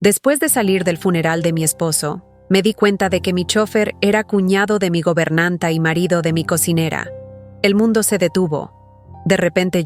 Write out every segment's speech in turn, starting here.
Después de salir del funeral de mi esposo, me di cuenta de que mi chofer era cuñado de mi gobernanta y marido de mi cocinera. El mundo se detuvo. De repente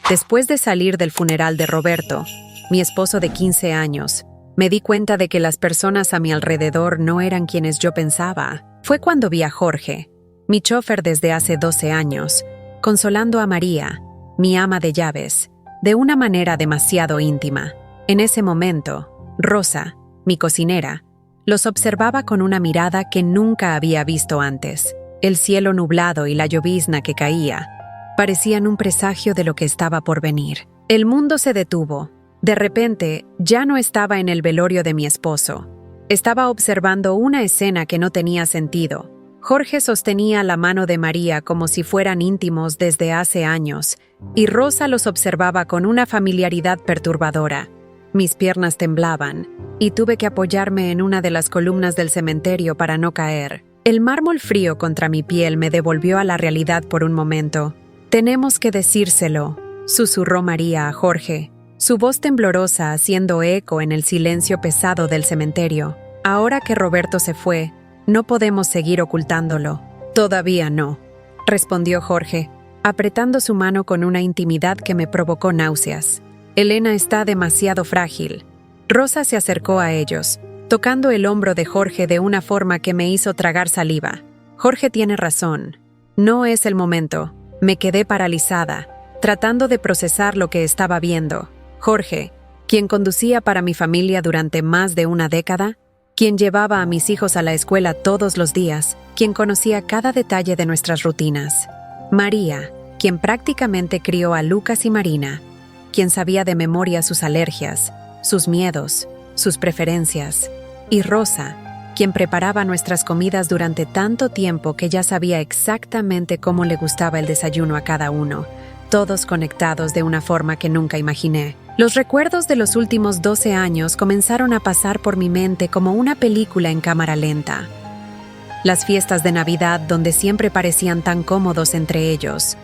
después de salir del funeral de Roberto, mi esposo de 15 años, me di cuenta de que las personas a mi alrededor no eran quienes yo pensaba. Fue cuando vi a Jorge, mi chofer desde hace 12 años, consolando a María, mi ama de llaves, de una manera demasiado íntima. En ese momento, Rosa, mi cocinera, los observaba con una mirada que nunca había visto antes. El cielo nublado y la llovizna que caía parecían un presagio de lo que estaba por venir. El mundo se detuvo. De repente, ya no estaba en el velorio de mi esposo. Estaba observando una escena que no tenía sentido. Jorge sostenía la mano de María como si fueran íntimos desde hace años, y Rosa los observaba con una familiaridad perturbadora. Mis piernas temblaban, y tuve que apoyarme en una de las columnas del cementerio para no caer. El mármol frío contra mi piel me devolvió a la realidad por un momento. «Tenemos que decírselo», susurró María a Jorge, su voz temblorosa haciendo eco en el silencio pesado del cementerio. «Ahora que Roberto se fue, no podemos seguir ocultándolo». «Todavía no», respondió Jorge, apretando su mano con una intimidad que me provocó náuseas. «Elena está demasiado frágil». Rosa se acercó a ellos, tocando el hombro de Jorge de una forma que me hizo tragar saliva. «Jorge tiene razón. No es el momento». Me quedé paralizada, tratando de procesar lo que estaba viendo. Jorge, quien conducía para mi familia durante más de una década, quien llevaba a mis hijos a la escuela todos los días, quien conocía cada detalle de nuestras rutinas. María, quien prácticamente crió a Lucas y Marina, quien sabía de memoria sus alergias, sus miedos, sus preferencias. Y Rosa, quien preparaba nuestras comidas durante tanto tiempo que ya sabía exactamente cómo le gustaba el desayuno a cada uno, todos conectados de una forma que nunca imaginé. Los recuerdos de los últimos 12 años comenzaron a pasar por mi mente como una película en cámara lenta. Las fiestas de Navidad donde siempre parecían tan cómodos entre ellos.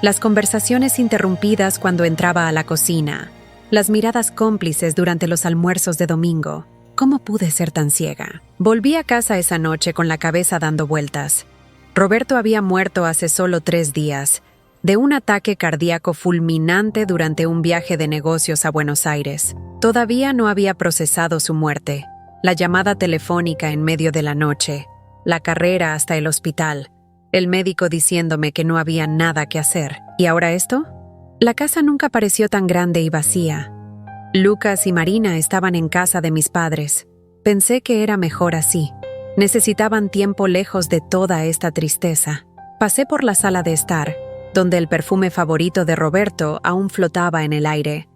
Las conversaciones interrumpidas cuando entraba a la cocina. Las miradas cómplices durante los almuerzos de domingo. ¿Cómo pude ser tan ciega? Volví a casa esa noche con la cabeza dando vueltas. Roberto había muerto hace solo 3 días, de un ataque cardíaco fulminante durante un viaje de negocios a Buenos Aires. Todavía no había procesado su muerte. La llamada telefónica en medio de la noche, la carrera hasta el hospital, el médico diciéndome que no había nada que hacer. ¿Y ahora esto? La casa nunca pareció tan grande y vacía. Lucas y Marina estaban en casa de mis padres. Pensé que era mejor así. Necesitaban tiempo lejos de toda esta tristeza. Pasé por la sala de estar, donde el perfume favorito de Roberto aún flotaba en el aire.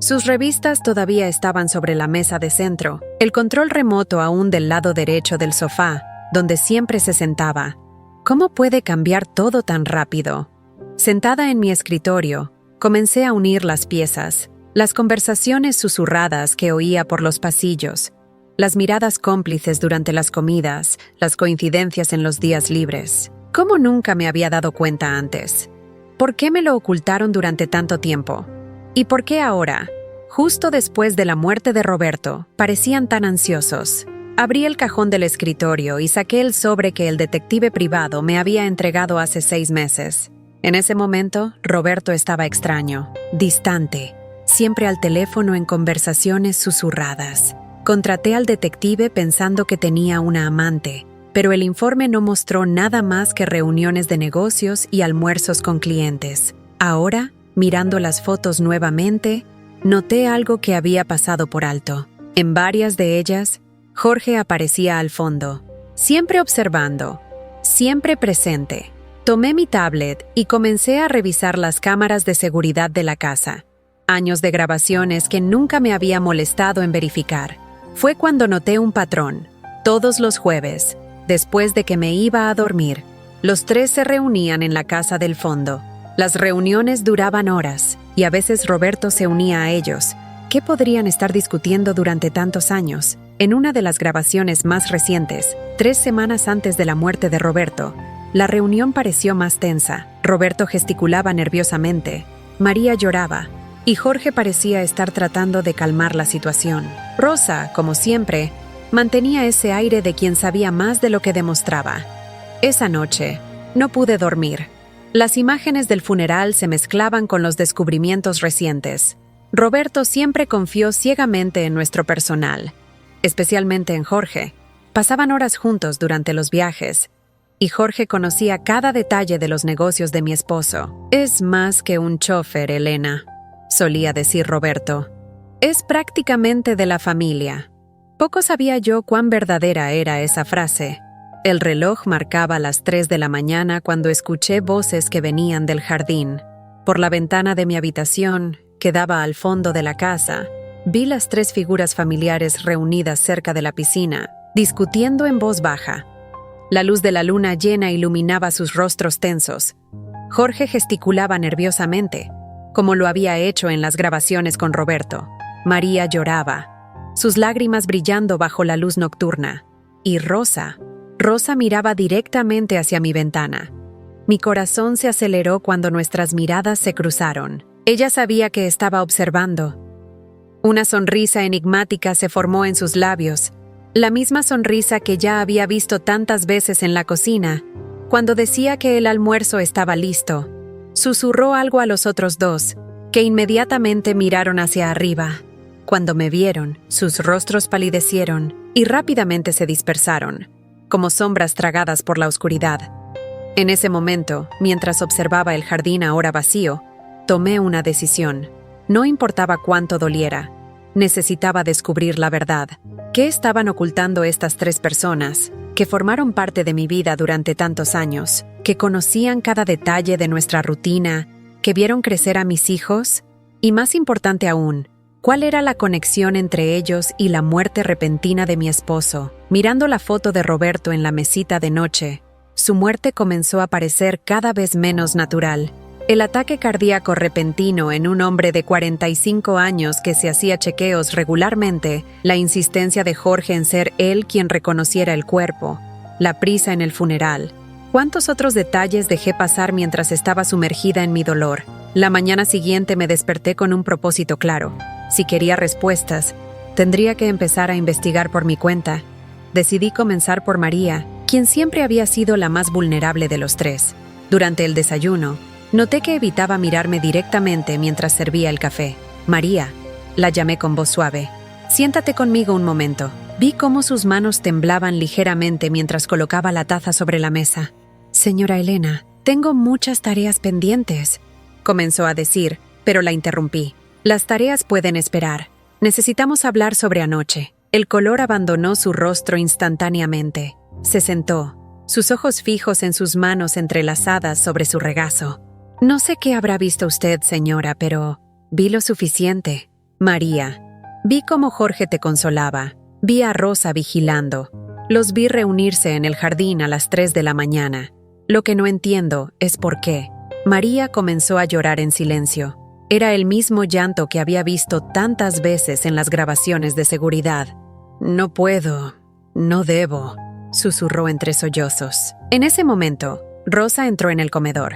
Sus revistas todavía estaban sobre la mesa de centro, el control remoto aún del lado derecho del sofá, donde siempre se sentaba. ¿Cómo puede cambiar todo tan rápido? Sentada en mi escritorio, comencé a unir las piezas. Las conversaciones susurradas que oía por los pasillos, las miradas cómplices durante las comidas, las coincidencias en los días libres. ¿Cómo nunca me había dado cuenta antes? ¿Por qué me lo ocultaron durante tanto tiempo? ¿Y por qué ahora, justo después de la muerte de Roberto, parecían tan ansiosos? Abrí el cajón del escritorio y saqué el sobre que el detective privado me había entregado hace 6 meses. En ese momento, Roberto estaba extraño, distante. Siempre al teléfono en conversaciones susurradas. Contraté al detective pensando que tenía una amante, pero el informe no mostró nada más que reuniones de negocios y almuerzos con clientes. Ahora, mirando las fotos nuevamente, noté algo que había pasado por alto. En varias de ellas, Jorge aparecía al fondo, siempre observando, siempre presente. Tomé mi tablet y comencé a revisar las cámaras de seguridad de la casa. Años de grabaciones que nunca me había molestado en verificar. Fue cuando noté un patrón. Todos los jueves, después de que me iba a dormir, los 3 se reunían en la casa del fondo. Las reuniones duraban horas, y a veces Roberto se unía a ellos. ¿Qué podrían estar discutiendo durante tantos años? En una de las grabaciones más recientes, 3 semanas antes de la muerte de Roberto, la reunión pareció más tensa. Roberto gesticulaba nerviosamente. María lloraba. y Jorge parecía estar tratando de calmar la situación. Rosa, como siempre, mantenía ese aire de quien sabía más de lo que demostraba. Esa noche, no pude dormir. Las imágenes del funeral se mezclaban con los descubrimientos recientes. Roberto siempre confió ciegamente en nuestro personal, especialmente en Jorge. Pasaban horas juntos durante los viajes, y Jorge conocía cada detalle de los negocios de mi esposo. Es más que un chofer, Elena, solía decir Roberto. Es prácticamente de la familia. Poco sabía yo cuán verdadera era esa frase. El reloj marcaba las 3 de la mañana cuando escuché voces que venían del jardín. Por la ventana de mi habitación, que daba al fondo de la casa, vi las 3 figuras familiares reunidas cerca de la piscina, discutiendo en voz baja. La luz de la luna llena iluminaba sus rostros tensos. Jorge gesticulaba nerviosamente, como lo había hecho en las grabaciones con Roberto. María lloraba, sus lágrimas brillando bajo la luz nocturna. Y Rosa miraba directamente hacia mi ventana. Mi corazón se aceleró cuando nuestras miradas se cruzaron. Ella sabía que estaba observando. Una sonrisa enigmática se formó en sus labios, la misma sonrisa que ya había visto tantas veces en la cocina, cuando decía que el almuerzo estaba listo. Susurró algo a los otros dos, que inmediatamente miraron hacia arriba. Cuando me vieron, sus rostros palidecieron y rápidamente se dispersaron, como sombras tragadas por la oscuridad. En ese momento, mientras observaba el jardín ahora vacío, tomé una decisión. No importaba cuánto doliera, necesitaba descubrir la verdad. ¿Qué estaban ocultando estas 3 personas, que formaron parte de mi vida durante tantos años, que conocían cada detalle de nuestra rutina, que vieron crecer a mis hijos? Y más importante aún, ¿cuál era la conexión entre ellos y la muerte repentina de mi esposo? Mirando la foto de Roberto en la mesita de noche, su muerte comenzó a parecer cada vez menos natural. El ataque cardíaco repentino en un hombre de 45 años que se hacía chequeos regularmente, la insistencia de Jorge en ser él quien reconociera el cuerpo, la prisa en el funeral. ¿Cuántos otros detalles dejé pasar mientras estaba sumergida en mi dolor? La mañana siguiente me desperté con un propósito claro. Si quería respuestas, tendría que empezar a investigar por mi cuenta. Decidí comenzar por María, quien siempre había sido la más vulnerable de los 3. Durante el desayuno, noté que evitaba mirarme directamente mientras servía el café. María, la llamé con voz suave. Siéntate conmigo un momento. Vi cómo sus manos temblaban ligeramente mientras colocaba la taza sobre la mesa. Señora Elena, tengo muchas tareas pendientes, comenzó a decir, pero la interrumpí. Las tareas pueden esperar. Necesitamos hablar sobre anoche. El color abandonó su rostro instantáneamente. Se sentó, sus ojos fijos en sus manos entrelazadas sobre su regazo. No sé qué habrá visto usted, señora, pero vi lo suficiente. María, vi cómo Jorge te consolaba. Vi a Rosa vigilando. Los vi reunirse en el jardín a las 3 de la mañana. Lo que no entiendo es por qué. María comenzó a llorar en silencio. Era el mismo llanto que había visto tantas veces en las grabaciones de seguridad. No puedo, no debo, susurró entre sollozos. En ese momento, Rosa entró en el comedor.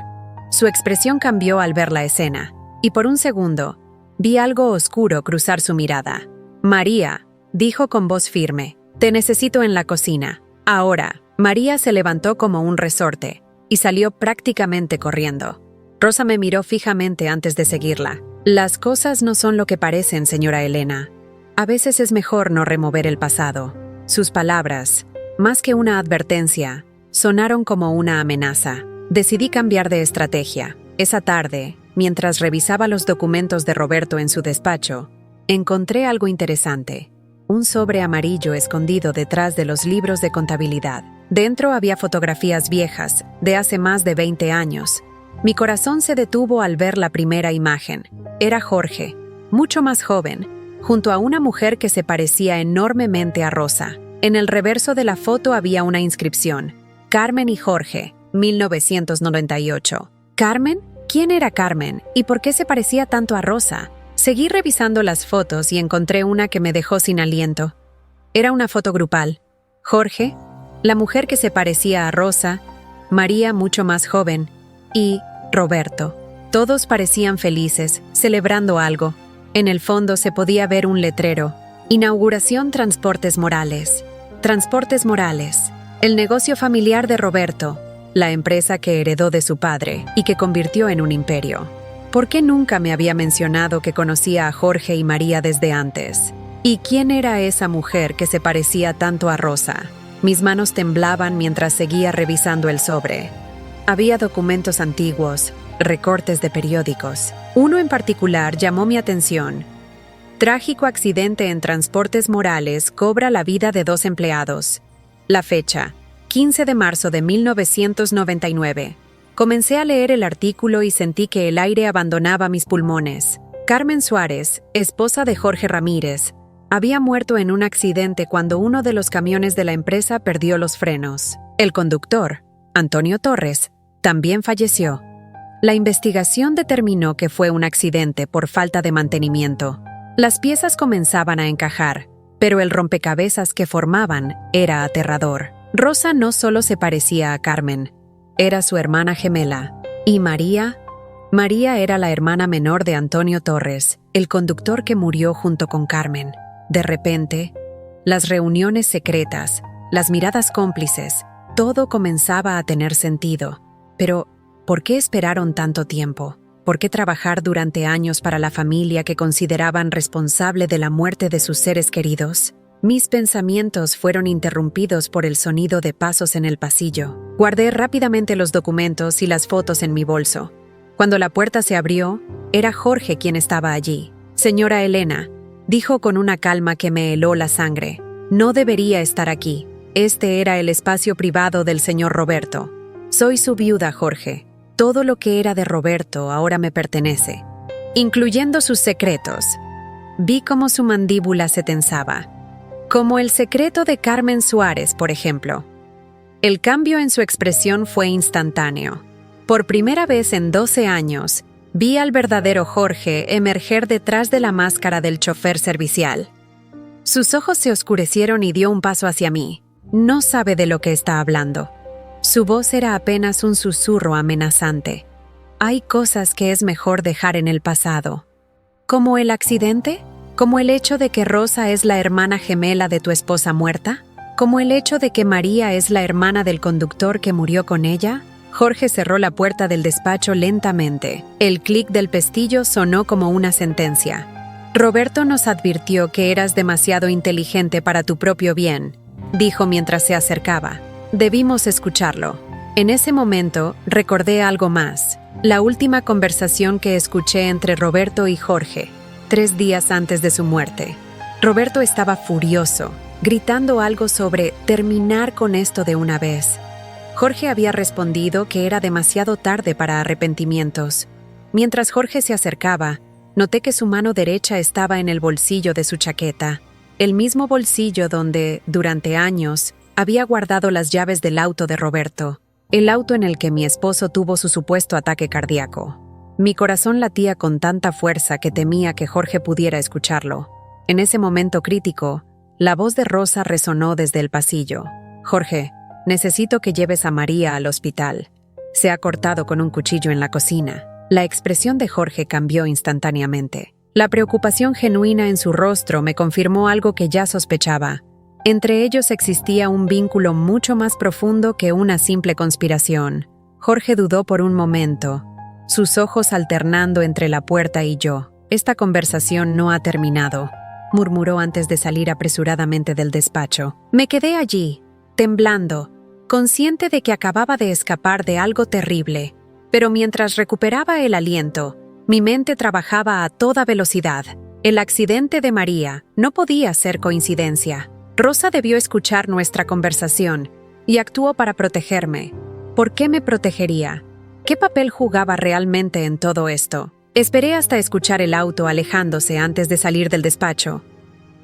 Su expresión cambió al ver la escena, y por un segundo, vi algo oscuro cruzar su mirada. María, dijo con voz firme, te necesito en la cocina. Ahora. María se levantó como un resorte y salió prácticamente corriendo. Rosa me miró fijamente antes de seguirla. Las cosas no son lo que parecen, señora Elena. A veces es mejor no remover el pasado. Sus palabras, más que una advertencia, sonaron como una amenaza. Decidí cambiar de estrategia. Esa tarde, mientras revisaba los documentos de Roberto en su despacho, encontré algo interesante. Un sobre amarillo escondido detrás de los libros de contabilidad. Dentro había fotografías viejas, de hace más de 20 años. Mi corazón se detuvo al ver la primera imagen. Era Jorge, mucho más joven, junto a una mujer que se parecía enormemente a Rosa. En el reverso de la foto había una inscripción: Carmen y Jorge, 1998. ¿Carmen? ¿Quién era Carmen? ¿Y por qué se parecía tanto a Rosa? Seguí revisando las fotos y encontré una que me dejó sin aliento. Era una foto grupal. Jorge, la mujer que se parecía a Rosa, María mucho más joven, y Roberto. Todos parecían felices, celebrando algo. En el fondo se podía ver un letrero: Inauguración Transportes Morales. Transportes Morales, el negocio familiar de Roberto, la empresa que heredó de su padre y que convirtió en un imperio. ¿Por qué nunca me había mencionado que conocía a Jorge y María desde antes? ¿Y quién era esa mujer que se parecía tanto a Rosa? Mis manos temblaban mientras seguía revisando el sobre. Había documentos antiguos, recortes de periódicos. Uno en particular llamó mi atención. Trágico accidente en Transportes Morales cobra la vida de 2 empleados. La fecha: 15 de marzo de 1999. Comencé a leer el artículo y sentí que el aire abandonaba mis pulmones. Carmen Suárez, esposa de Jorge Ramírez, había muerto en un accidente cuando uno de los camiones de la empresa perdió los frenos. El conductor, Antonio Torres, también falleció. La investigación determinó que fue un accidente por falta de mantenimiento. Las piezas comenzaban a encajar, pero el rompecabezas que formaban era aterrador. Rosa no solo se parecía a Carmen, era su hermana gemela. ¿Y María? María era la hermana menor de Antonio Torres, el conductor que murió junto con Carmen. De repente, las reuniones secretas, las miradas cómplices, todo comenzaba a tener sentido. Pero, ¿por qué esperaron tanto tiempo? ¿Por qué trabajar durante años para la familia que consideraban responsable de la muerte de sus seres queridos? Mis pensamientos fueron interrumpidos por el sonido de pasos en el pasillo. Guardé rápidamente los documentos y las fotos en mi bolso. Cuando la puerta se abrió, era Jorge quien estaba allí. «Señora Elena», dijo con una calma que me heló la sangre, «no debería estar aquí. Este era el espacio privado del señor Roberto. Soy su viuda, Jorge. Todo lo que era de Roberto ahora me pertenece, incluyendo sus secretos». Vi cómo su mandíbula se tensaba. Como el secreto de Carmen Suárez, por ejemplo. El cambio en su expresión fue instantáneo. Por primera vez en 12 años, vi al verdadero Jorge emerger detrás de la máscara del chofer servicial. Sus ojos se oscurecieron y dio un paso hacia mí. No sabe de lo que está hablando. Su voz era apenas un susurro amenazante. Hay cosas que es mejor dejar en el pasado. ¿Como el accidente? ¿Como el hecho de que Rosa es la hermana gemela de tu esposa muerta? ¿Como el hecho de que María es la hermana del conductor que murió con ella? Jorge cerró la puerta del despacho lentamente. El clic del pestillo sonó como una sentencia. «Roberto nos advirtió que eras demasiado inteligente para tu propio bien», dijo mientras se acercaba. Debimos escucharlo. En ese momento, recordé algo más. La última conversación que escuché entre Roberto y Jorge, 3 días antes de su muerte. Roberto estaba furioso, gritando algo sobre terminar con esto de una vez. Jorge había respondido que era demasiado tarde para arrepentimientos. Mientras Jorge se acercaba, noté que su mano derecha estaba en el bolsillo de su chaqueta, el mismo bolsillo donde, durante años, había guardado las llaves del auto de Roberto, el auto en el que mi esposo tuvo su supuesto ataque cardíaco. Mi corazón latía con tanta fuerza que temía que Jorge pudiera escucharlo. En ese momento crítico, la voz de Rosa resonó desde el pasillo. «Jorge, necesito que lleves a María al hospital. Se ha cortado con un cuchillo en la cocina». La expresión de Jorge cambió instantáneamente. La preocupación genuina en su rostro me confirmó algo que ya sospechaba. Entre ellos existía un vínculo mucho más profundo que una simple conspiración. Jorge dudó por un momento, sus ojos alternando entre la puerta y yo. «Esta conversación no ha terminado», murmuró antes de salir apresuradamente del despacho. Me quedé allí, temblando, consciente de que acababa de escapar de algo terrible. Pero mientras recuperaba el aliento, mi mente trabajaba a toda velocidad. El accidente de María no podía ser coincidencia. Rosa debió escuchar nuestra conversación y actuó para protegerme. ¿Por qué me protegería? ¿Qué papel jugaba realmente en todo esto? Esperé hasta escuchar el auto alejándose antes de salir del despacho.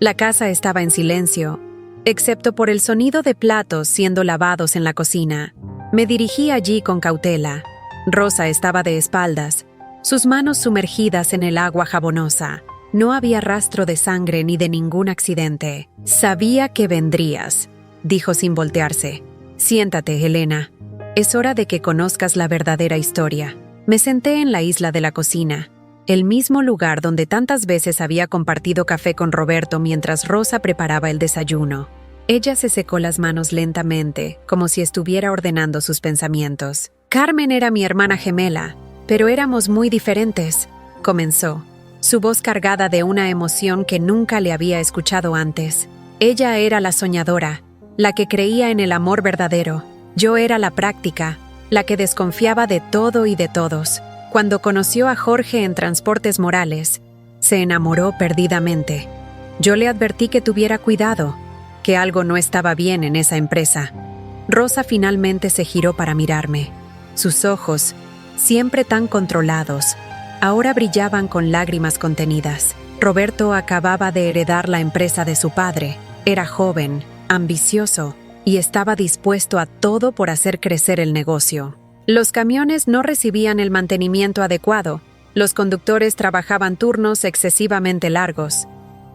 La casa estaba en silencio, excepto por el sonido de platos siendo lavados en la cocina. Me dirigí allí con cautela. Rosa estaba de espaldas, sus manos sumergidas en el agua jabonosa. No había rastro de sangre ni de ningún accidente. «Sabía que vendrías», dijo sin voltearse. «Siéntate, Elena. Es hora de que conozcas la verdadera historia». Me senté en la isla de la cocina, el mismo lugar donde tantas veces había compartido café con Roberto mientras Rosa preparaba el desayuno. Ella se secó las manos lentamente, como si estuviera ordenando sus pensamientos. Carmen era mi hermana gemela, pero éramos muy diferentes, comenzó, su voz cargada de una emoción que nunca le había escuchado antes. Ella era la soñadora, la que creía en el amor verdadero. Yo era la práctica, la que desconfiaba de todo y de todos. Cuando conoció a Jorge en Transportes Morales, se enamoró perdidamente. Yo le advertí que tuviera cuidado, que algo no estaba bien en esa empresa. Rosa finalmente se giró para mirarme. Sus ojos, siempre tan controlados, ahora brillaban con lágrimas contenidas. Roberto acababa de heredar la empresa de su padre. Era joven, ambicioso, y estaba dispuesto a todo por hacer crecer el negocio. Los camiones no recibían el mantenimiento adecuado. Los conductores trabajaban turnos excesivamente largos.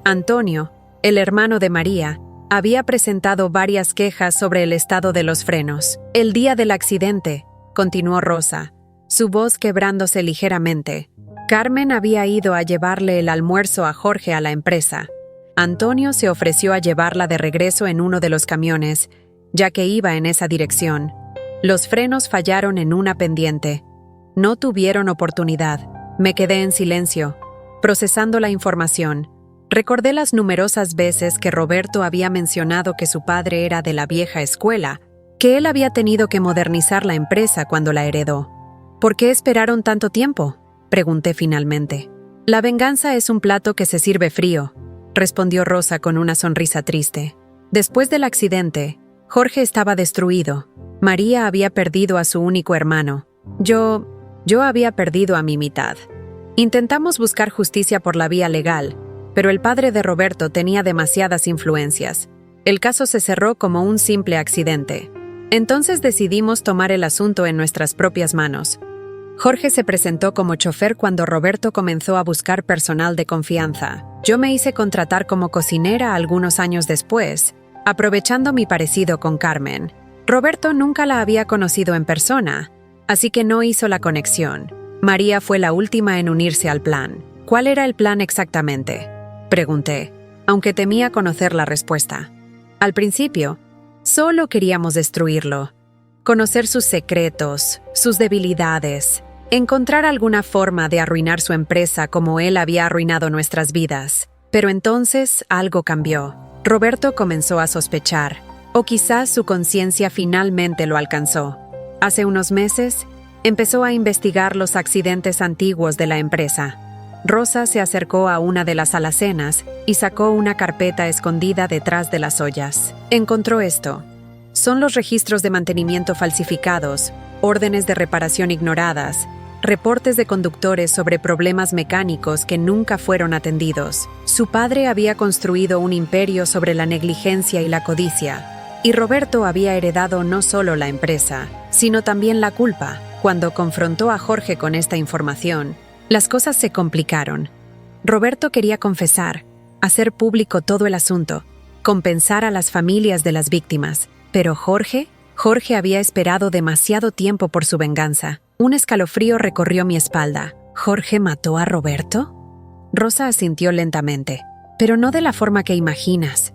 Antonio, el hermano de María, había presentado varias quejas sobre el estado de los frenos. El día del accidente, continuó Rosa, su voz quebrándose ligeramente, Carmen había ido a llevarle el almuerzo a Jorge a la empresa. Antonio se ofreció a llevarla de regreso en uno de los camiones, ya que iba en esa dirección. Los frenos fallaron en una pendiente. No tuvieron oportunidad. Me quedé en silencio, procesando la información. Recordé las numerosas veces que Roberto había mencionado que su padre era de la vieja escuela, que él había tenido que modernizar la empresa cuando la heredó. ¿Por qué esperaron tanto tiempo?, pregunté finalmente. La venganza es un plato que se sirve frío, respondió Rosa con una sonrisa triste. Después del accidente, Jorge estaba destruido. María había perdido a su único hermano. Yo había perdido a mi mitad. Intentamos buscar justicia por la vía legal, pero el padre de Roberto tenía demasiadas influencias. El caso se cerró como un simple accidente. Entonces decidimos tomar el asunto en nuestras propias manos. Jorge se presentó como chofer cuando Roberto comenzó a buscar personal de confianza. Yo me hice contratar como cocinera algunos años después, aprovechando mi parecido con Carmen. Roberto nunca la había conocido en persona, así que no hizo la conexión. María fue la última en unirse al plan. ¿Cuál era el plan exactamente?, pregunté, aunque temía conocer la respuesta. Al principio, solo queríamos destruirlo, conocer sus secretos, sus debilidades, encontrar alguna forma de arruinar su empresa como él había arruinado nuestras vidas. Pero entonces algo cambió. Roberto comenzó a sospechar, o quizás su conciencia finalmente lo alcanzó. Hace unos meses, empezó a investigar los accidentes antiguos de la empresa. Rosa se acercó a una de las alacenas y sacó una carpeta escondida detrás de las ollas. Encontró esto. Son los registros de mantenimiento falsificados, órdenes de reparación ignoradas, reportes de conductores sobre problemas mecánicos que nunca fueron atendidos. Su padre había construido un imperio sobre la negligencia y la codicia, y Roberto había heredado no solo la empresa, sino también la culpa. Cuando confrontó a Jorge con esta información, las cosas se complicaron. Roberto quería confesar, hacer público todo el asunto, compensar a las familias de las víctimas. Pero Jorge había esperado demasiado tiempo por su venganza. Un escalofrío recorrió mi espalda. ¿Jorge mató a Roberto? Rosa asintió lentamente, pero no de la forma que imaginas.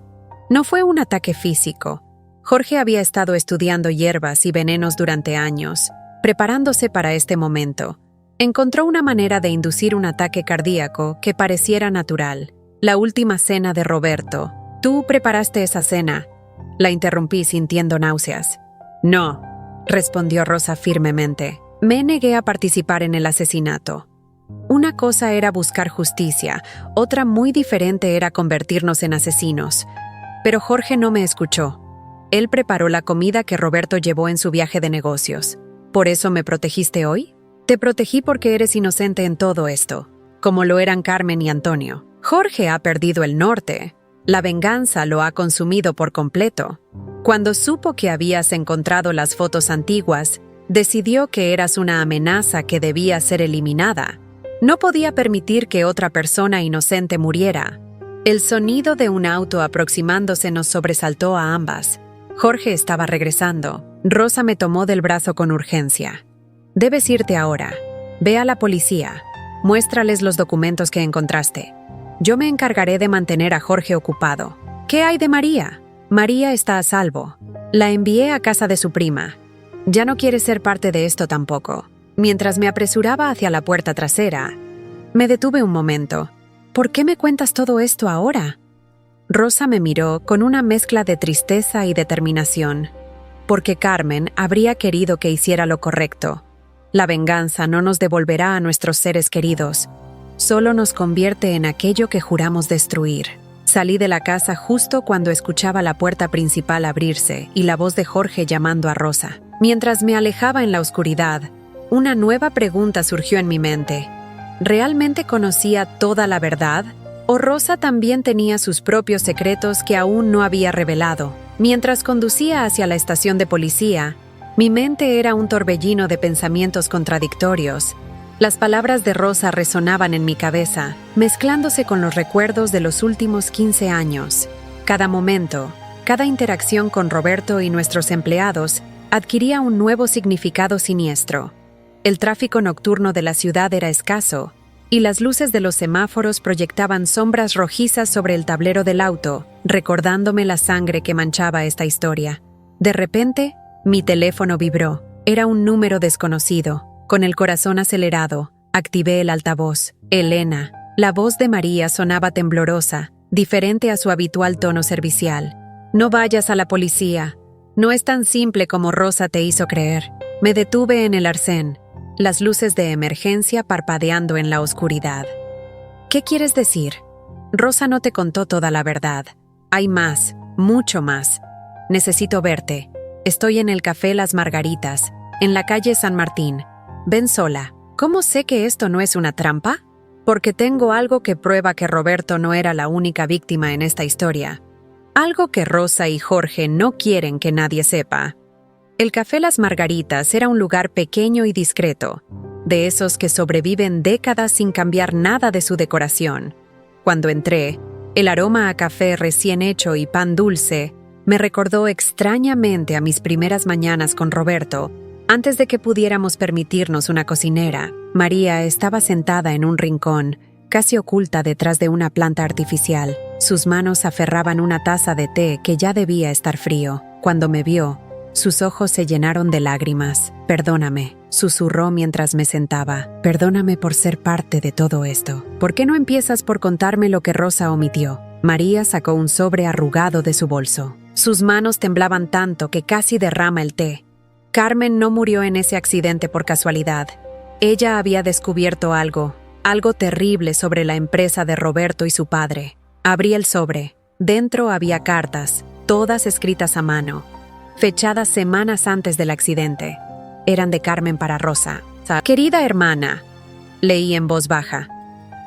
No fue un ataque físico. Jorge había estado estudiando hierbas y venenos durante años, preparándose para este momento. Encontró una manera de inducir un ataque cardíaco que pareciera natural. La última cena de Roberto. Tú preparaste esa cena. La interrumpí sintiendo náuseas. No, respondió Rosa firmemente. Me negué a participar en el asesinato. Una cosa era buscar justicia, otra muy diferente era convertirnos en asesinos. Pero Jorge no me escuchó. Él preparó la comida que Roberto llevó en su viaje de negocios. ¿Por eso me protegiste hoy? Te protegí porque eres inocente en todo esto, como lo eran Carmen y Antonio. Jorge ha perdido el norte. La venganza lo ha consumido por completo. Cuando supo que habías encontrado las fotos antiguas, decidió que eras una amenaza que debía ser eliminada. No podía permitir que otra persona inocente muriera. El sonido de un auto aproximándose nos sobresaltó a ambas. Jorge estaba regresando. Rosa me tomó del brazo con urgencia. Debes irte ahora. Ve a la policía. Muéstrales los documentos que encontraste. Yo me encargaré de mantener a Jorge ocupado. ¿Qué hay de María? María está a salvo. La envié a casa de su prima. Ya no quiere ser parte de esto tampoco. Mientras me apresuraba hacia la puerta trasera, me detuve un momento. ¿Por qué me cuentas todo esto ahora? Rosa me miró con una mezcla de tristeza y determinación. Porque Carmen habría querido que hiciera lo correcto. La venganza no nos devolverá a nuestros seres queridos. Solo nos convierte en aquello que juramos destruir. Salí de la casa justo cuando escuchaba la puerta principal abrirse y la voz de Jorge llamando a Rosa. Mientras me alejaba en la oscuridad, una nueva pregunta surgió en mi mente. ¿Realmente conocía toda la verdad? ¿O Rosa también tenía sus propios secretos que aún no había revelado? Mientras conducía hacia la estación de policía, mi mente era un torbellino de pensamientos contradictorios. Las palabras de Rosa resonaban en mi cabeza, mezclándose con los recuerdos de los últimos 15 años. Cada momento, cada interacción con Roberto y nuestros empleados adquiría un nuevo significado siniestro. El tráfico nocturno de la ciudad era escaso, y las luces de los semáforos proyectaban sombras rojizas sobre el tablero del auto, recordándome la sangre que manchaba esta historia. De repente, mi teléfono vibró. Era un número desconocido. Con el corazón acelerado, activé el altavoz. Elena. La voz de María sonaba temblorosa, diferente a su habitual tono servicial. No vayas a la policía. No es tan simple como Rosa te hizo creer. Me detuve en el arcén, las luces de emergencia parpadeando en la oscuridad. ¿Qué quieres decir? Rosa no te contó toda la verdad. Hay más, mucho más. Necesito verte. Estoy en el Café Las Margaritas, en la calle San Martín. Ven sola. ¿Cómo sé que esto no es una trampa? Porque tengo algo que prueba que Roberto no era la única víctima en esta historia. Algo que Rosa y Jorge no quieren que nadie sepa. El Café Las Margaritas era un lugar pequeño y discreto, de esos que sobreviven décadas sin cambiar nada de su decoración. Cuando entré, el aroma a café recién hecho y pan dulce me recordó extrañamente a mis primeras mañanas con Roberto. Antes de que pudiéramos permitirnos una cocinera, María estaba sentada en un rincón, casi oculta detrás de una planta artificial. Sus manos aferraban una taza de té que ya debía estar frío. Cuando me vio, sus ojos se llenaron de lágrimas. «Perdóname», susurró mientras me sentaba. «Perdóname por ser parte de todo esto. ¿Por qué no empiezas por contarme lo que Rosa omitió?» María sacó un sobre arrugado de su bolso. Sus manos temblaban tanto que casi derrama el té. Carmen no murió en ese accidente por casualidad. Ella había descubierto algo terrible sobre la empresa de Roberto y su padre. Abrí el sobre. Dentro había cartas, todas escritas a mano, fechadas semanas antes del accidente. Eran de Carmen para Rosa. «Querida hermana», leí en voz baja.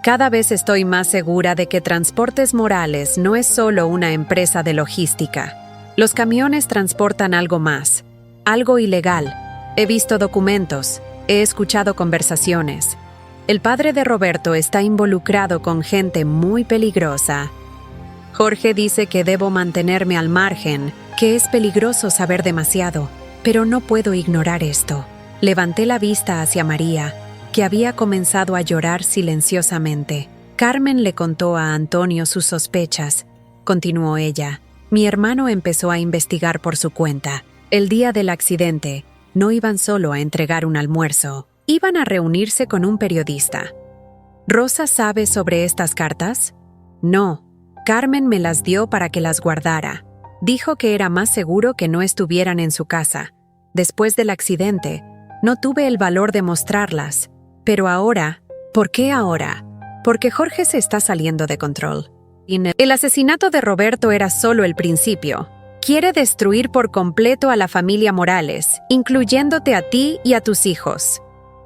«Cada vez estoy más segura de que Transportes Morales no es solo una empresa de logística. Los camiones transportan algo más, algo ilegal. He visto documentos, he escuchado conversaciones. El padre de Roberto está involucrado con gente muy peligrosa. Jorge dice que debo mantenerme al margen, que es peligroso saber demasiado, pero no puedo ignorar esto». Levanté la vista hacia María, que había comenzado a llorar silenciosamente. «Carmen le contó a Antonio sus sospechas», continuó ella. «Mi hermano empezó a investigar por su cuenta. El día del accidente, no iban solo a entregar un almuerzo, iban a reunirse con un periodista». «¿Rosa sabe sobre estas cartas?» «No. Carmen me las dio para que las guardara. Dijo que era más seguro que no estuvieran en su casa. Después del accidente, no tuve el valor de mostrarlas. Pero ahora, ¿por qué ahora? Porque Jorge se está saliendo de control. El asesinato de Roberto era solo el principio. Quiere destruir por completo a la familia Morales, incluyéndote a ti y a tus hijos.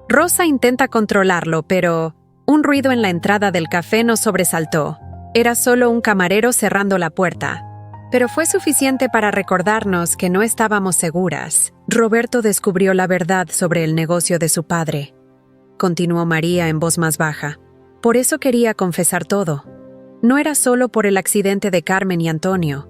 Rosa intenta controlarlo, pero un ruido en la entrada del café nos sobresaltó. Era solo un camarero cerrando la puerta. Pero fue suficiente para recordarnos que no estábamos seguras. Roberto descubrió la verdad sobre el negocio de su padre», continuó María en voz más baja. «Por eso quería confesar todo. No era solo por el accidente de Carmen y Antonio.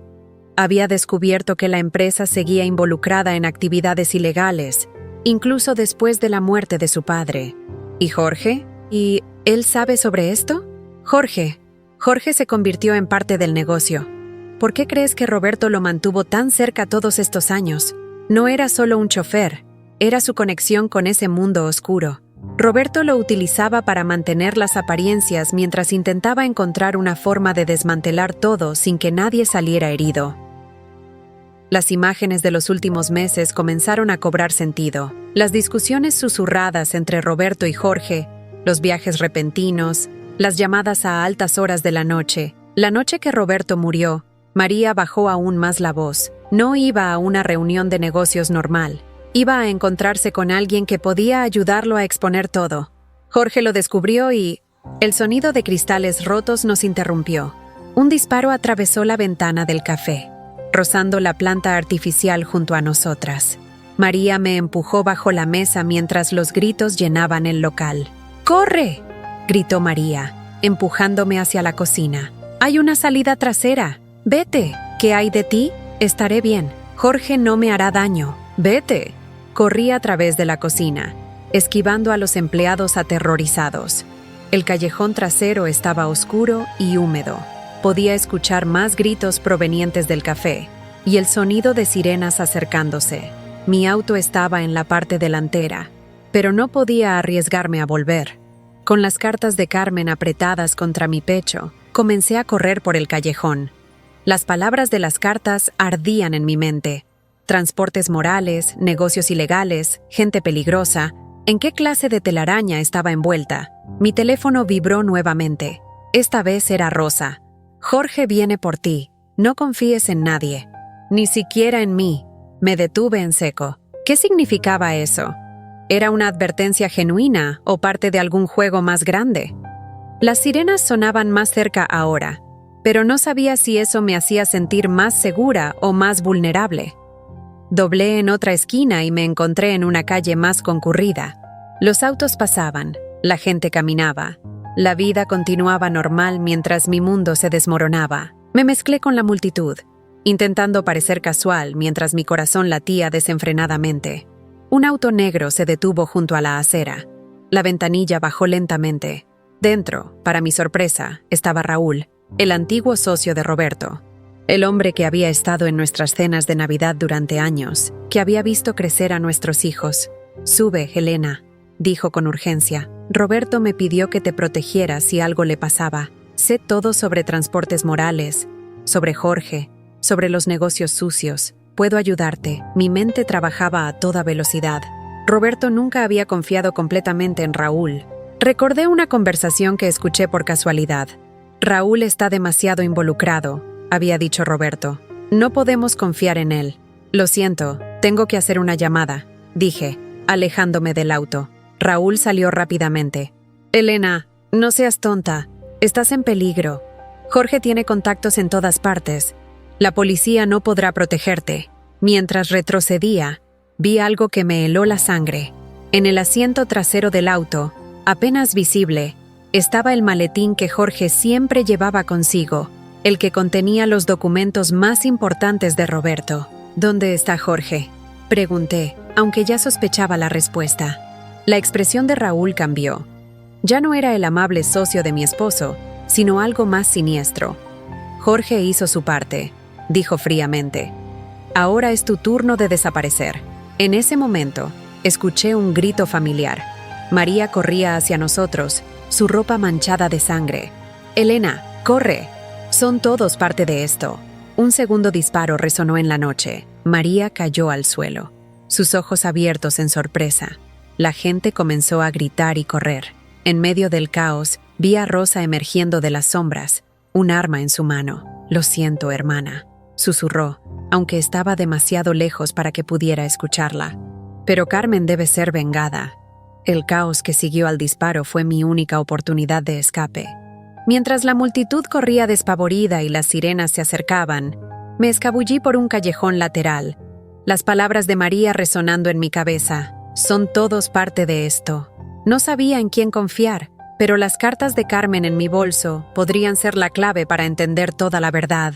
Había descubierto que la empresa seguía involucrada en actividades ilegales, incluso después de la muerte de su padre. ¿Y Jorge? ¿Y él sabe sobre esto? Jorge se convirtió en parte del negocio. ¿Por qué crees que Roberto lo mantuvo tan cerca todos estos años? No era solo un chofer, era su conexión con ese mundo oscuro. Roberto lo utilizaba para mantener las apariencias mientras intentaba encontrar una forma de desmantelar todo sin que nadie saliera herido. Las imágenes de los últimos meses comenzaron a cobrar sentido. Las discusiones susurradas entre Roberto y Jorge, los viajes repentinos, las llamadas a altas horas de la noche. La noche que Roberto murió, María bajó aún más la voz. No iba a una reunión de negocios normal. Iba a encontrarse con alguien que podía ayudarlo a exponer todo. Jorge lo descubrió y el sonido de cristales rotos nos interrumpió. Un disparo atravesó la ventana del café, rozando la planta artificial junto a nosotras. María me empujó bajo la mesa mientras los gritos llenaban el local. ¡Corre!, gritó María, empujándome hacia la cocina. «Hay una salida trasera. Vete. ¿Qué hay de ti? Estaré bien. Jorge no me hará daño. Vete». Corrí a través de la cocina, esquivando a los empleados aterrorizados. El callejón trasero estaba oscuro y húmedo. Podía escuchar más gritos provenientes del café y el sonido de sirenas acercándose. Mi auto estaba en la parte delantera, pero no podía arriesgarme a volver. Con las cartas de Carmen apretadas contra mi pecho, comencé a correr por el callejón. Las palabras de las cartas ardían en mi mente. Transportes morales, negocios ilegales, gente peligrosa. ¿En qué clase de telaraña estaba envuelta? Mi teléfono vibró nuevamente. Esta vez era Rosa. «Jorge viene por ti. No confíes en nadie. Ni siquiera en mí». Me detuve en seco. ¿Qué significaba eso? ¿Era una advertencia genuina o parte de algún juego más grande? Las sirenas sonaban más cerca ahora, pero no sabía si eso me hacía sentir más segura o más vulnerable. Doblé en otra esquina y me encontré en una calle más concurrida. Los autos pasaban, la gente caminaba. La vida continuaba normal mientras mi mundo se desmoronaba. Me mezclé con la multitud, intentando parecer casual mientras mi corazón latía desenfrenadamente. Un auto negro se detuvo junto a la acera. La ventanilla bajó lentamente. Dentro, para mi sorpresa, estaba Raúl, el antiguo socio de Roberto. El hombre que había estado en nuestras cenas de Navidad durante años, que había visto crecer a nuestros hijos. «Sube, Helena», dijo con urgencia. «Roberto me pidió que te protegiera si algo le pasaba. Sé todo sobre transportes morales, sobre Jorge, sobre los negocios sucios. Puedo ayudarte». Mi mente trabajaba a toda velocidad. Roberto nunca había confiado completamente en Raúl. Recordé una conversación que escuché por casualidad. «Raúl está demasiado involucrado», había dicho Roberto. «No podemos confiar en él». «Lo siento, tengo que hacer una llamada», dije, alejándome del auto. Raúl salió rápidamente. «Helena, no seas tonta. Estás en peligro. Jorge tiene contactos en todas partes. La policía no podrá protegerte». Mientras retrocedía, vi algo que me heló la sangre. En el asiento trasero del auto, apenas visible, estaba el maletín que Jorge siempre llevaba consigo, el que contenía los documentos más importantes de Roberto. «¿Dónde está Jorge?», pregunté, aunque ya sospechaba la respuesta. La expresión de Raúl cambió. Ya no era el amable socio de mi esposo, sino algo más siniestro. «Jorge hizo su parte», dijo fríamente. «Ahora es tu turno de desaparecer». En ese momento, escuché un grito familiar. María corría hacia nosotros, su ropa manchada de sangre. «Helena, corre. Son todos parte de esto». Un segundo disparo resonó en la noche. María cayó al suelo, sus ojos abiertos en sorpresa. La gente comenzó a gritar y correr. En medio del caos, vi a Rosa emergiendo de las sombras, un arma en su mano. «Lo siento, hermana», susurró, aunque estaba demasiado lejos para que pudiera escucharla. «Pero Carmen debe ser vengada». El caos que siguió al disparo fue mi única oportunidad de escape. Mientras la multitud corría despavorida y las sirenas se acercaban, me escabullí por un callejón lateral, las palabras de María resonando en mi cabeza. «Son todos parte de esto». No sabía en quién confiar, pero las cartas de Carmen en mi bolso podrían ser la clave para entender toda la verdad.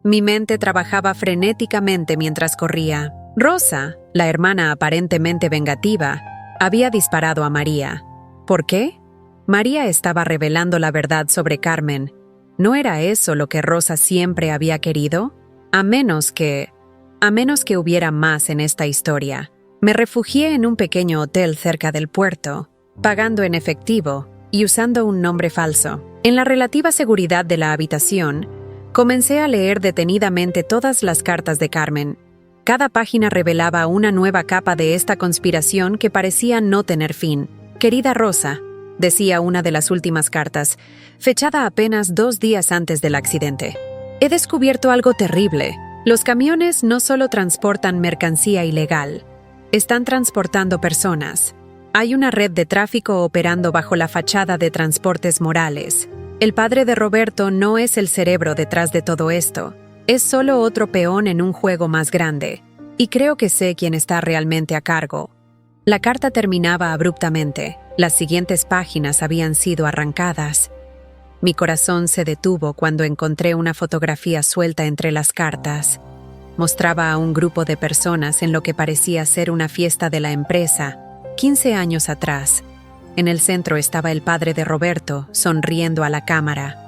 Mi mente trabajaba frenéticamente mientras corría. Rosa, la hermana aparentemente vengativa, había disparado a María. ¿Por qué? María estaba revelando la verdad sobre Carmen. ¿No era eso lo que Rosa siempre había querido? A menos que hubiera más en esta historia. Me refugié en un pequeño hotel cerca del puerto, pagando en efectivo y usando un nombre falso. En la relativa seguridad de la habitación, comencé a leer detenidamente todas las cartas de Carmen. Cada página revelaba una nueva capa de esta conspiración que parecía no tener fin. «Querida Rosa», decía una de las últimas cartas, fechada apenas 2 días antes del accidente. «He descubierto algo terrible. Los camiones no solo transportan mercancía ilegal, están transportando personas. Hay una red de tráfico operando bajo la fachada de transportes morales. El padre de Roberto no es el cerebro detrás de todo esto. Es solo otro peón en un juego más grande. Y creo que sé quién está realmente a cargo». La carta terminaba abruptamente. Las siguientes páginas habían sido arrancadas. Mi corazón se detuvo cuando encontré una fotografía suelta entre las cartas. Mostraba a un grupo de personas en lo que parecía ser una fiesta de la empresa, 15 años atrás. En el centro estaba el padre de Roberto, sonriendo a la cámara.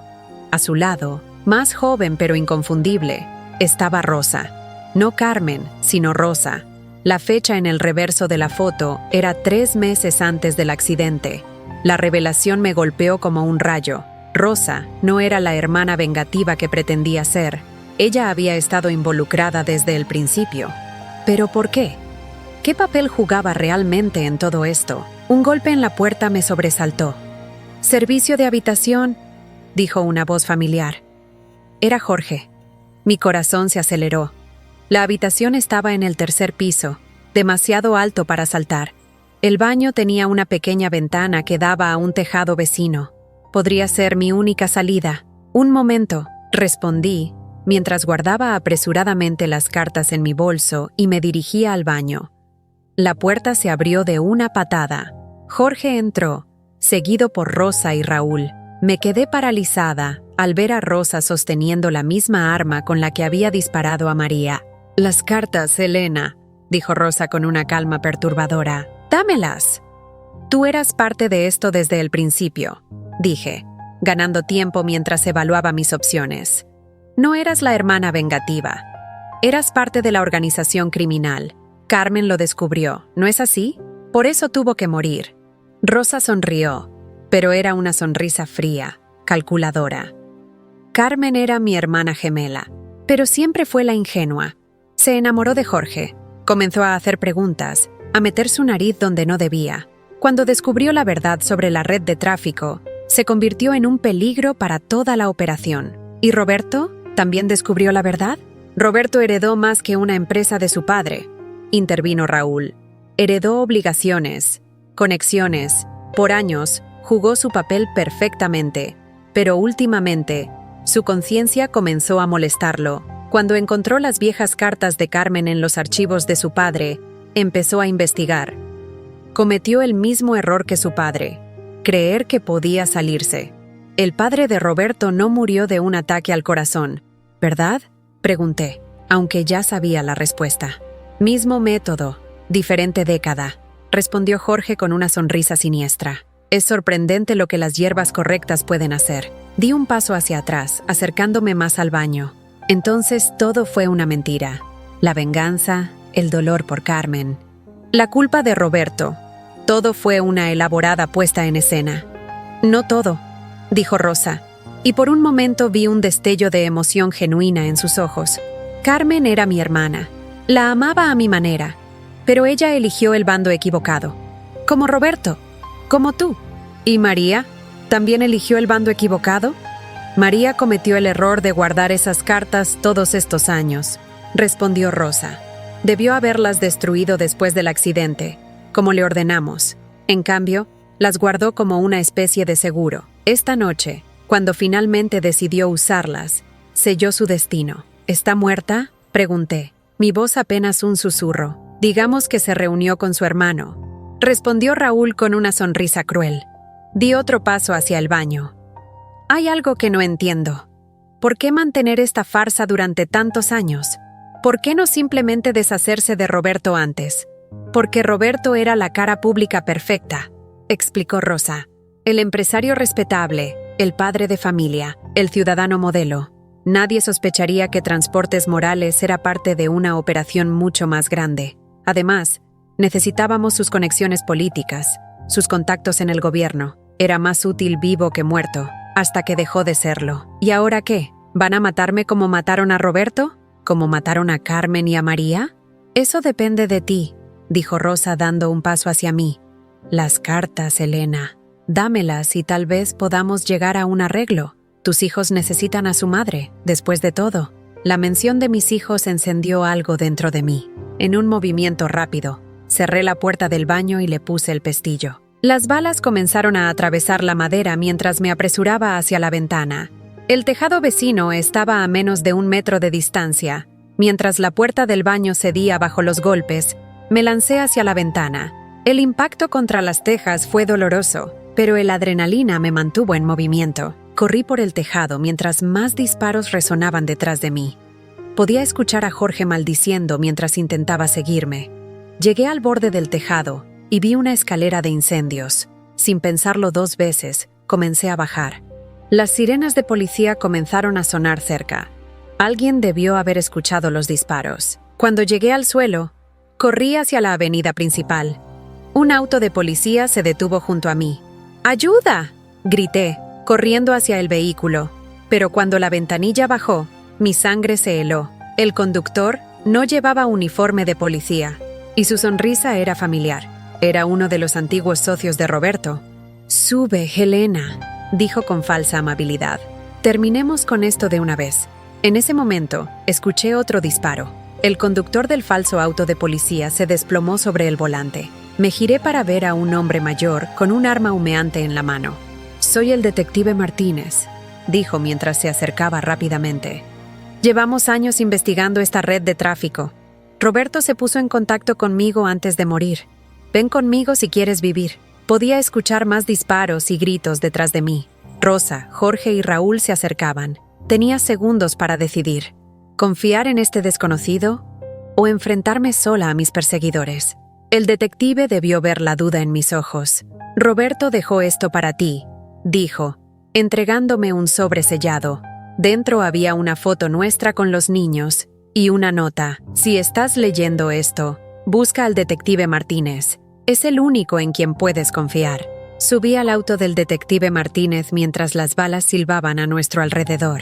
A su lado, más joven pero inconfundible, estaba Rosa. No Carmen, sino Rosa. La fecha en el reverso de la foto era 3 meses antes del accidente. La revelación me golpeó como un rayo. Rosa no era la hermana vengativa que pretendía ser. Ella había estado involucrada desde el principio. ¿Pero por qué? ¿Qué papel jugaba realmente en todo esto? Un golpe en la puerta me sobresaltó. «Servicio de habitación», dijo una voz familiar. Era Jorge. Mi corazón se aceleró. La habitación estaba en el 3er piso, demasiado alto para saltar. El baño tenía una pequeña ventana que daba a un tejado vecino. Podría ser mi única salida. «Un momento», respondí, mientras guardaba apresuradamente las cartas en mi bolso y me dirigía al baño. La puerta se abrió de una patada. Jorge entró, seguido por Rosa y Raúl. Me quedé paralizada al ver a Rosa sosteniendo la misma arma con la que había disparado a María. «Las cartas, Elena», dijo Rosa con una calma perturbadora. «Dámelas». «Tú eras parte de esto desde el principio», dije, ganando tiempo mientras evaluaba mis opciones. «No eras la hermana vengativa. Eras parte de la organización criminal. Carmen lo descubrió, ¿no es así? Por eso tuvo que morir». Rosa sonrió, pero era una sonrisa fría, calculadora. Carmen era mi hermana gemela, pero siempre fue la ingenua. Se enamoró de Jorge, comenzó a hacer preguntas, a meter su nariz donde no debía. Cuando descubrió la verdad sobre la red de tráfico, se convirtió en un peligro para toda la operación. ¿Y Roberto? ¿También descubrió la verdad? Roberto heredó más que una empresa de su padre, intervino Raúl. Heredó obligaciones, conexiones. Por años, jugó su papel perfectamente, pero últimamente, su conciencia comenzó a molestarlo. Cuando encontró las viejas cartas de Carmen en los archivos de su padre, empezó a investigar. Cometió el mismo error que su padre, creer que podía salirse. El padre de Roberto no murió de un ataque al corazón, ¿verdad?, pregunté, aunque ya sabía la respuesta. Mismo método, diferente década, respondió Jorge con una sonrisa siniestra. Es sorprendente lo que las hierbas correctas pueden hacer. Di un paso hacia atrás, acercándome más al baño. Entonces todo fue una mentira. La venganza, el dolor por Carmen. La culpa de Roberto. Todo fue una elaborada puesta en escena. No todo, dijo Rosa, y por un momento vi un destello de emoción genuina en sus ojos. Carmen era mi hermana. La amaba a mi manera, pero ella eligió el bando equivocado. Como Roberto, como tú. ¿Y María? ¿También eligió el bando equivocado? María cometió el error de guardar esas cartas todos estos años, respondió Rosa. Debió haberlas destruido después del accidente, como le ordenamos. En cambio, las guardó como una especie de seguro. Esta noche, cuando finalmente decidió usarlas, selló su destino. ¿Está muerta?, pregunté. Mi voz apenas un susurro. Digamos que se reunió con su hermano, respondió Raúl con una sonrisa cruel. Di otro paso hacia el baño. Hay algo que no entiendo. ¿Por qué mantener esta farsa durante tantos años? ¿Por qué no simplemente deshacerse de Roberto antes? Porque Roberto era la cara pública perfecta. explicó Rosa. El empresario respetable, el padre de familia, el ciudadano modelo. Nadie sospecharía que Transportes Morales era parte de una operación mucho más grande. Además, necesitábamos sus conexiones políticas, sus contactos en el gobierno. Era más útil vivo que muerto, hasta que dejó de serlo. ¿Y ahora qué? ¿Van a matarme como mataron a Roberto? ¿Como mataron a Carmen y a María? Eso depende de ti, dijo Rosa dando un paso hacia mí. Las cartas, Elena. Dámelas y tal vez podamos llegar a un arreglo. Tus hijos necesitan a su madre, después de todo. La mención de mis hijos encendió algo dentro de mí. En un movimiento rápido, cerré la puerta del baño y le puse el pestillo. Las balas comenzaron a atravesar la madera mientras me apresuraba hacia la ventana. El tejado vecino estaba a menos de 1 metro de distancia. Mientras la puerta del baño cedía bajo los golpes, me lancé hacia la ventana. El impacto contra las tejas fue doloroso, pero el adrenalina me mantuvo en movimiento. Corrí por el tejado mientras más disparos resonaban detrás de mí. Podía escuchar a Jorge maldiciendo mientras intentaba seguirme. Llegué al borde del tejado y vi una escalera de incendios. Sin pensarlo 2 veces, comencé a bajar. Las sirenas de policía comenzaron a sonar cerca. Alguien debió haber escuchado los disparos. Cuando llegué al suelo, corrí hacia la avenida principal. Un auto de policía se detuvo junto a mí. ¡Ayuda!, grité, corriendo hacia el vehículo. Pero cuando la ventanilla bajó, mi sangre se heló. El conductor no llevaba uniforme de policía, y su sonrisa era familiar. Era uno de los antiguos socios de Roberto. «Sube, Helena», dijo con falsa amabilidad. «Terminemos con esto de una vez». En ese momento, escuché otro disparo. El conductor del falso auto de policía se desplomó sobre el volante. Me giré para ver a un hombre mayor con un arma humeante en la mano. «Soy el detective Martínez», dijo mientras se acercaba rápidamente. «Llevamos años investigando esta red de tráfico. Roberto se puso en contacto conmigo antes de morir. Ven conmigo si quieres vivir». Podía escuchar más disparos y gritos detrás de mí. Rosa, Jorge y Raúl se acercaban. Tenía segundos para decidir: ¿confiar en este desconocido o enfrentarme sola a mis perseguidores? El detective debió ver la duda en mis ojos. «Roberto dejó esto para ti», dijo, entregándome un sobre sellado. Dentro había una foto nuestra con los niños y una nota: «Si estás leyendo esto, busca al detective Martínez. Es el único en quien puedes confiar». Subí al auto del detective Martínez mientras las balas silbaban a nuestro alrededor.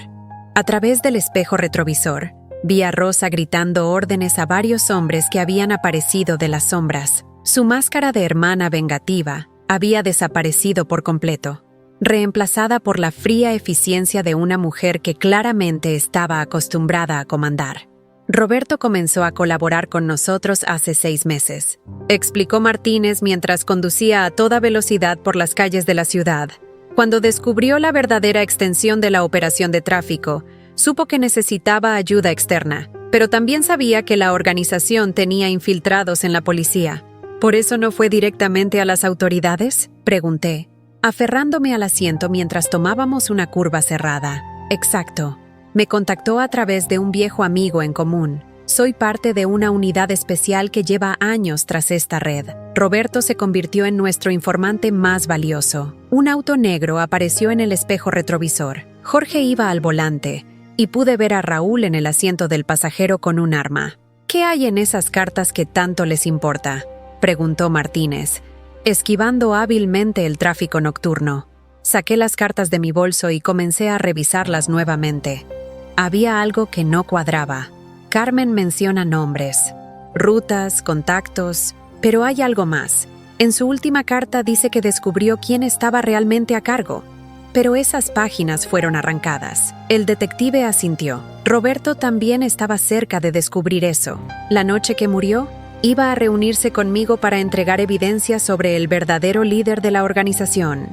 A través del espejo retrovisor, vi a Rosa gritando órdenes a varios hombres que habían aparecido de las sombras. Su máscara de hermana vengativa había desaparecido por completo, reemplazada por la fría eficiencia de una mujer que claramente estaba acostumbrada a comandar. «Roberto comenzó a colaborar con nosotros hace 6 meses», explicó Martínez mientras conducía a toda velocidad por las calles de la ciudad. Cuando descubrió la verdadera extensión de la operación de tráfico, supo que necesitaba ayuda externa, pero también sabía que la organización tenía infiltrados en la policía. «¿Por eso no fue directamente a las autoridades?», pregunté, aferrándome al asiento mientras tomábamos una curva cerrada. «Exacto. Me contactó a través de un viejo amigo en común. Soy parte de una unidad especial que lleva años tras esta red. Roberto se convirtió en nuestro informante más valioso». Un auto negro apareció en el espejo retrovisor. Jorge iba al volante, y pude ver a Raúl en el asiento del pasajero con un arma. «¿Qué hay en esas cartas que tanto les importa?», preguntó Martínez, esquivando hábilmente el tráfico nocturno. Saqué las cartas de mi bolso y comencé a revisarlas nuevamente. Había algo que no cuadraba. Carmen menciona nombres, rutas, contactos, pero hay algo más. En su última carta dice que descubrió quién estaba realmente a cargo. Pero esas páginas fueron arrancadas. El detective asintió. Roberto también estaba cerca de descubrir eso. La noche que murió, iba a reunirse conmigo para entregar evidencia sobre el verdadero líder de la organización.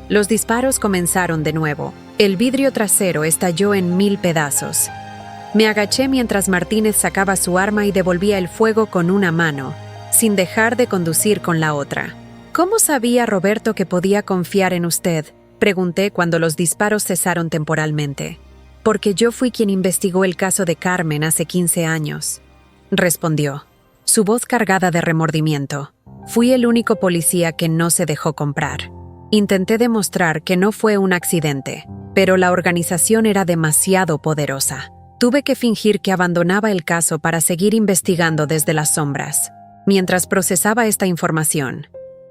Los disparos comenzaron de nuevo. El vidrio trasero estalló en 1000 pedazos. Me agaché mientras Martínez sacaba su arma y devolvía el fuego con una mano, sin dejar de conducir con la otra. «¿Cómo sabía Roberto que podía confiar en usted?», pregunté cuando los disparos cesaron temporalmente. «Porque yo fui quien investigó el caso de Carmen hace 15 años», respondió, su voz cargada de remordimiento. Fui el único policía que no se dejó comprar. Intenté demostrar que no fue un accidente, pero la organización era demasiado poderosa. Tuve que fingir que abandonaba el caso para seguir investigando desde las sombras. Mientras procesaba esta información,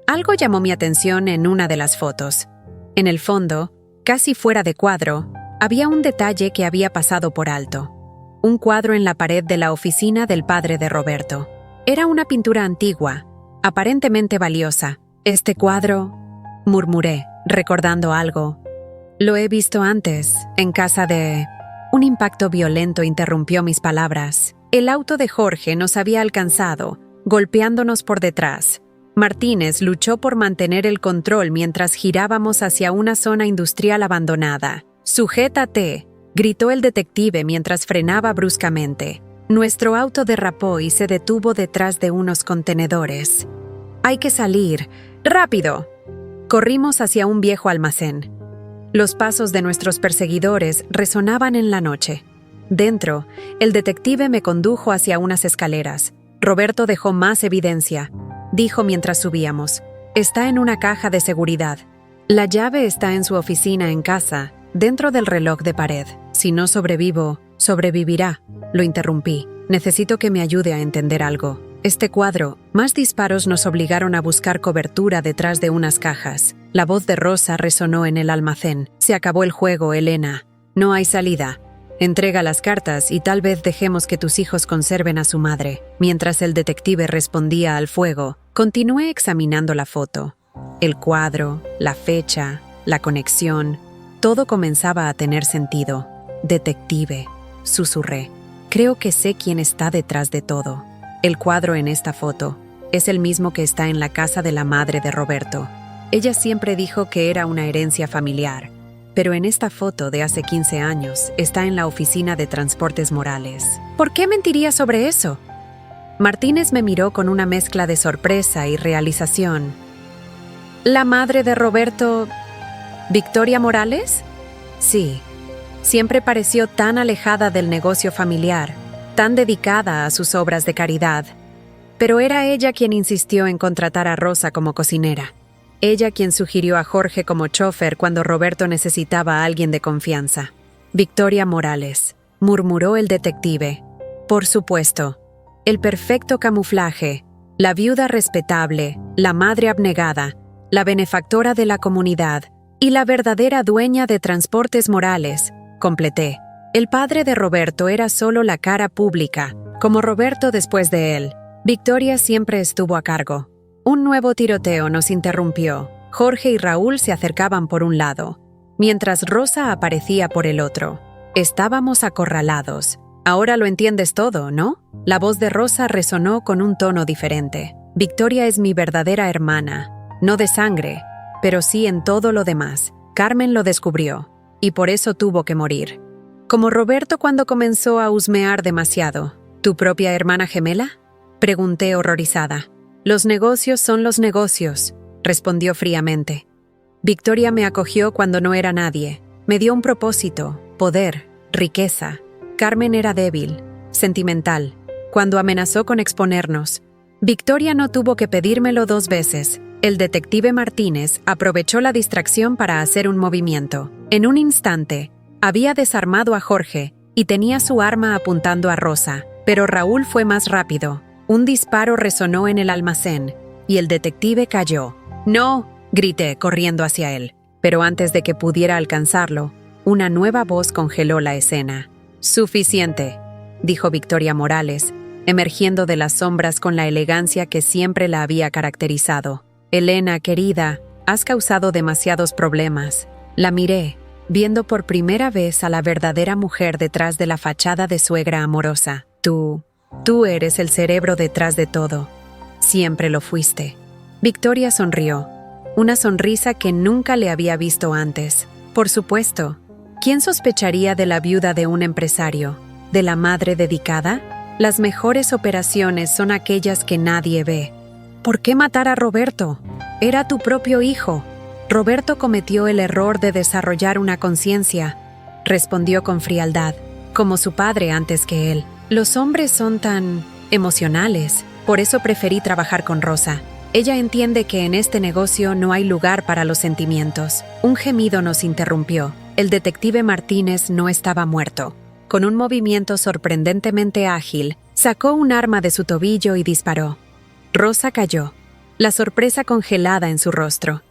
algo llamó mi atención en una de las fotos. En el fondo, casi fuera de cuadro, había un detalle que había pasado por alto. Un cuadro en la pared de la oficina del padre de Roberto. Era una pintura antigua, aparentemente valiosa. «Este cuadro», murmuré, recordando algo. «Lo he visto antes, en casa de...». Un impacto violento interrumpió mis palabras. El auto de Jorge nos había alcanzado, golpeándonos por detrás. Martínez luchó por mantener el control mientras girábamos hacia una zona industrial abandonada. «Sujétate», gritó el detective mientras frenaba bruscamente. Nuestro auto derrapó y se detuvo detrás de unos contenedores. «Hay que salir. ¡Rápido!». Corrimos hacia un viejo almacén. Los pasos de nuestros perseguidores resonaban en la noche. Dentro, el detective me condujo hacia unas escaleras. Roberto dejó más evidencia, dijo mientras subíamos. «Está en una caja de seguridad. La llave está en su oficina en casa, dentro del reloj de pared. Si no sobrevivo, sobrevivirá». Lo interrumpí. «Necesito que me ayude a entender algo. Este cuadro». Más disparos nos obligaron a buscar cobertura detrás de unas cajas. La voz de Rosa resonó en el almacén. «Se acabó el juego, Elena. No hay salida. Entrega las cartas y tal vez dejemos que tus hijos conserven a su madre». Mientras el detective respondía al fuego, continué examinando la foto. El cuadro, la fecha, la conexión, todo comenzaba a tener sentido. «Detective», susurré. «Creo que sé quién está detrás de todo». El cuadro en esta foto es el mismo que está en la casa de la madre de Roberto. Ella siempre dijo que era una herencia familiar, pero en esta foto de hace 15 años está en la oficina de Transportes Morales. ¿Por qué mentiría sobre eso? Martínez me miró con una mezcla de sorpresa y realización. ¿La madre de Roberto, Victoria Morales? Sí. Siempre pareció tan alejada del negocio familiar, tan dedicada a sus obras de caridad. Pero era ella quien insistió en contratar a Rosa como cocinera. Ella quien sugirió a Jorge como chofer cuando Roberto necesitaba a alguien de confianza. «Victoria Morales», murmuró el detective. «Por supuesto. El perfecto camuflaje, la viuda respetable, la madre abnegada, la benefactora de la comunidad y la verdadera dueña de Transportes Morales», completé. El padre de Roberto era solo la cara pública, como Roberto después de él. Victoria siempre estuvo a cargo. Un nuevo tiroteo nos interrumpió. Jorge y Raúl se acercaban por un lado, mientras Rosa aparecía por el otro. Estábamos acorralados. «Ahora lo entiendes todo, ¿no?». La voz de Rosa resonó con un tono diferente. «Victoria es mi verdadera hermana, no de sangre, pero sí en todo lo demás. Carmen lo descubrió, y por eso tuvo que morir. Como Roberto cuando comenzó a husmear demasiado». «¿Tu propia hermana gemela?», pregunté horrorizada. «Los negocios son los negocios», respondió fríamente. «Victoria me acogió cuando no era nadie. Me dio un propósito, poder, riqueza. Carmen era débil, sentimental. Cuando amenazó con exponernos, Victoria no tuvo que pedírmelo 2 veces. El detective Martínez aprovechó la distracción para hacer un movimiento. En un instante, había desarmado a Jorge y tenía su arma apuntando a Rosa, pero Raúl fue más rápido. Un disparo resonó en el almacén y el detective cayó. «¡No!», grité corriendo hacia él, pero antes de que pudiera alcanzarlo, una nueva voz congeló la escena. «Suficiente», dijo Victoria Morales, emergiendo de las sombras con la elegancia que siempre la había caracterizado. «Elena, querida, has causado demasiados problemas». La miré, viendo por primera vez a la verdadera mujer detrás de la fachada de suegra amorosa. Tú eres el cerebro detrás de todo. Siempre lo fuiste». Victoria sonrió, una sonrisa que nunca le había visto antes. Por supuesto, ¿quién sospecharía de la viuda de un empresario? ¿De la madre dedicada? Las mejores operaciones son aquellas que nadie ve. ¿Por qué matar a Roberto? Era tu propio hijo. Roberto cometió el error de desarrollar una conciencia, respondió con frialdad, como su padre antes que él. Los hombres son tan emocionales, por eso preferí trabajar con Rosa. Ella entiende que en este negocio no hay lugar para los sentimientos. Un gemido nos interrumpió. El detective Martínez no estaba muerto. Con un movimiento sorprendentemente ágil, sacó un arma de su tobillo y disparó. Rosa cayó, la sorpresa congelada en su rostro.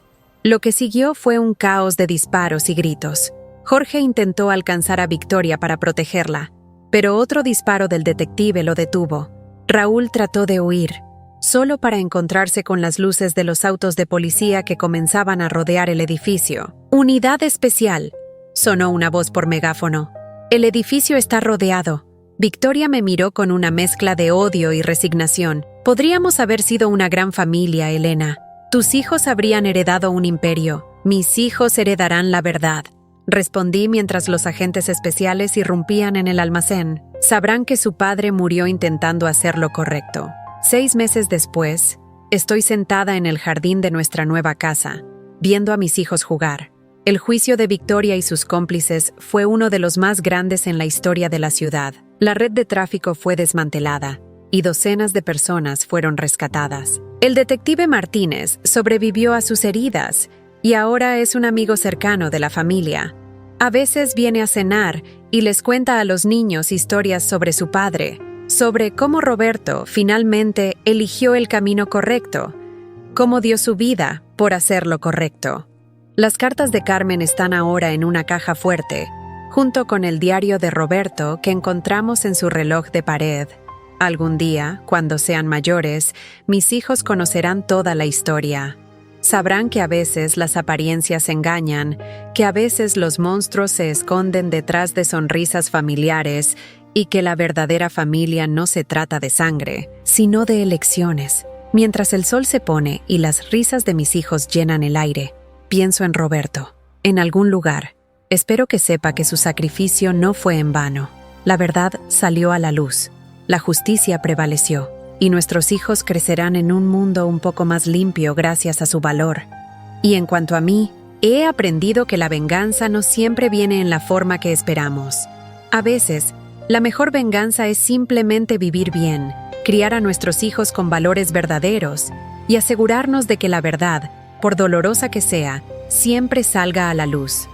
Lo que siguió fue un caos de disparos y gritos. Jorge intentó alcanzar a Victoria para protegerla, pero otro disparo del detective lo detuvo. Raúl trató de huir, solo para encontrarse con las luces de los autos de policía que comenzaban a rodear el edificio. «Unidad especial», sonó una voz por megáfono. «El edificio está rodeado». Victoria me miró con una mezcla de odio y resignación. «Podríamos haber sido una gran familia, Elena. Tus hijos habrían heredado un imperio. Mis hijos heredarán la verdad», respondí mientras los agentes especiales irrumpían en el almacén. Sabrán que su padre murió intentando hacer lo correcto. 6 meses después, estoy sentada en el jardín de nuestra nueva casa, viendo a mis hijos jugar. El juicio de Victoria y sus cómplices fue uno de los más grandes en la historia de la ciudad. La red de tráfico fue desmantelada y docenas de personas fueron rescatadas. El detective Martínez sobrevivió a sus heridas y ahora es un amigo cercano de la familia. A veces viene a cenar y les cuenta a los niños historias sobre su padre, sobre cómo Roberto finalmente eligió el camino correcto, cómo dio su vida por hacer lo correcto. Las cartas de Carmen están ahora en una caja fuerte, junto con el diario de Roberto que encontramos en su reloj de pared. Algún día, cuando sean mayores, mis hijos conocerán toda la historia. Sabrán que a veces las apariencias engañan, que a veces los monstruos se esconden detrás de sonrisas familiares y que la verdadera familia no se trata de sangre, sino de elecciones. Mientras el sol se pone y las risas de mis hijos llenan el aire, pienso en Roberto, en algún lugar. Espero que sepa que su sacrificio no fue en vano. La verdad salió a la luz, la justicia prevaleció, y nuestros hijos crecerán en un mundo un poco más limpio gracias a su valor. Y en cuanto a mí, he aprendido que la venganza no siempre viene en la forma que esperamos. A veces, la mejor venganza es simplemente vivir bien, criar a nuestros hijos con valores verdaderos y asegurarnos de que la verdad, por dolorosa que sea, siempre salga a la luz.